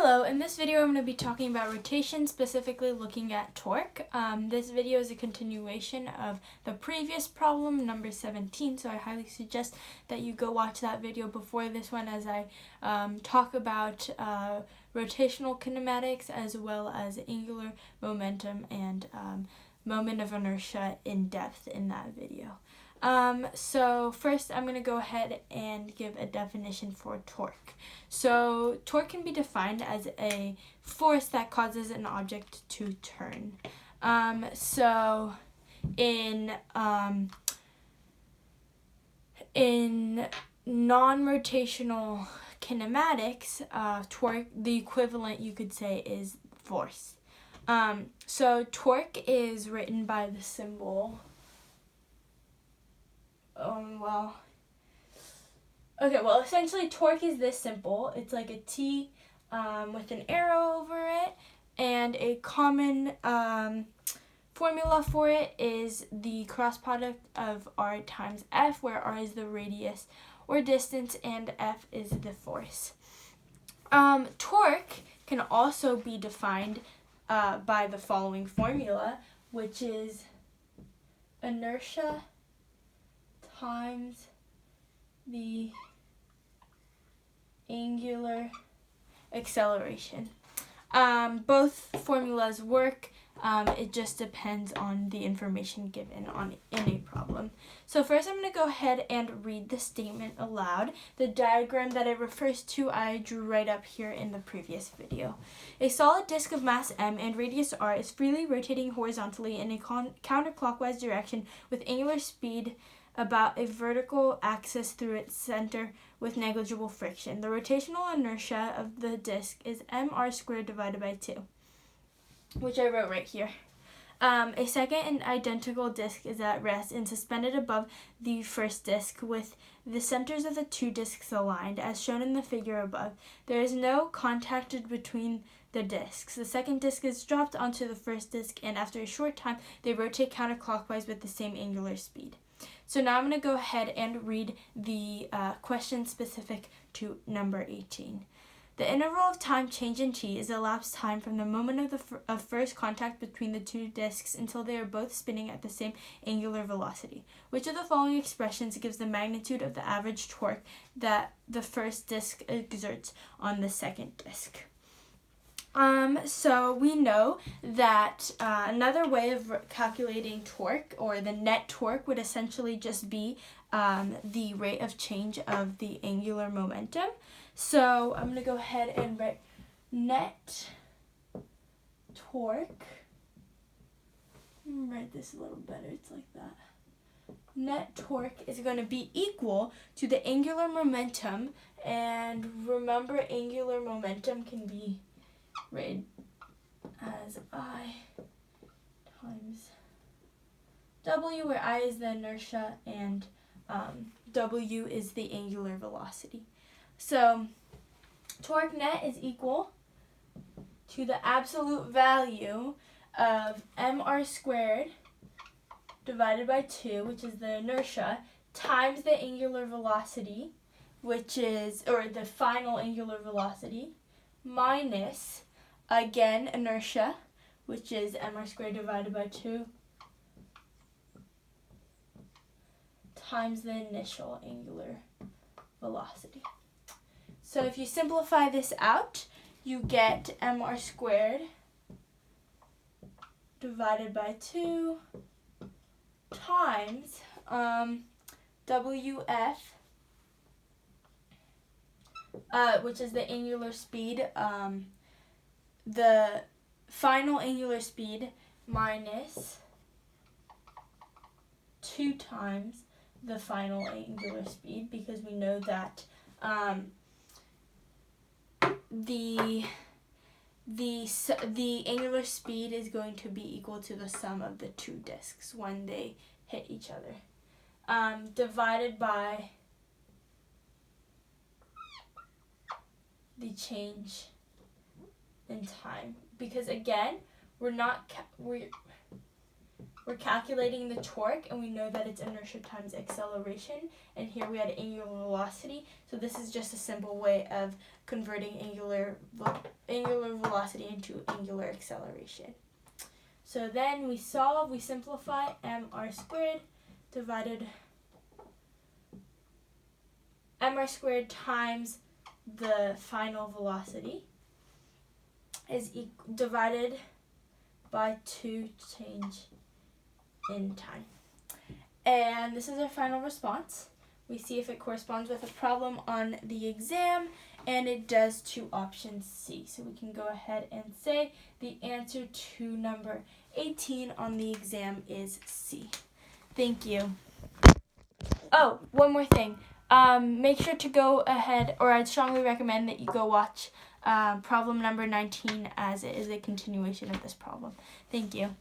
Hello, in this video I'm going to be talking about rotation, specifically looking at torque. This video is a continuation of the previous problem, number 17, so I highly suggest that you go watch that video before this one as I talk about rotational kinematics as well as angular momentum and moment of inertia in depth in that video. So first I'm going to go ahead and give a definition for torque. So torque can be defined as a force that causes an object to turn. So in non-rotational kinematics, torque, the equivalent you could say is force. So torque is written by the symbol essentially torque is this simple. It's like a T with an arrow over it, and a common formula for it is the cross product of R times F, where R is the radius or distance and F is the force. Torque can also be defined by the following formula, which is inertia times the angular acceleration. Both formulas work. It just depends on the information given in a problem. So first I'm going to go ahead and read the statement aloud. The diagram that it refers to I drew right up here in the previous video. A solid disk of mass m and radius r is freely rotating horizontally in a counterclockwise direction with angular speed about a vertical axis through its center with negligible friction. The rotational inertia of the disk is mr squared divided by 2, which I wrote right here. A second and identical disk is at rest and suspended above the first disk with the centers of the two disks aligned, as shown in the figure above. There is no contact between the disks. The second disk is dropped onto the first disk, and after a short time, they rotate counterclockwise with the same angular speed. So now I'm going to go ahead and read the question specific to number 18. The interval of time change in t is elapsed time from the moment of first contact between the two disks until they are both spinning at the same angular velocity. Which of the following expressions gives the magnitude of the average torque that the first disk exerts on the second disk? So we know that another way of calculating torque, or the net torque, would essentially just be the rate of change of the angular momentum. So I'm going to go ahead and write net torque. Write this a little better. It's like that. Net torque is going to be equal to the angular momentum, and remember angular momentum can be written as I times W, where I is the inertia and W is the angular velocity. So torque net is equal to the absolute value of mr squared divided by 2, which is the inertia, times the angular velocity, which is, or the final angular velocity, minus, again, inertia, which is mr squared divided by 2, times the initial angular velocity. So if you simplify this out, you get mr squared divided by 2 times WF, which is the angular speed, the final angular speed minus 2 times the final angular speed, because we know that the angular speed is going to be equal to the sum of the two disks when they hit each other, divided by the change in time, because again we're we're calculating the torque, and we know that it's inertia times acceleration, and here we had angular velocity, so this is just a simple way of converting angular velocity into angular acceleration. So then we simplify mr squared times the final velocity is divided by 2 change in time. And this is our final response. We see if it corresponds with a problem on the exam, and it does to option C. So we can go ahead and say the answer to number 18 on the exam is C. Thank you. Oh, one more thing. Make sure to go ahead, or I'd strongly recommend that you go watch problem number 19, as it is a continuation of this problem. Thank you.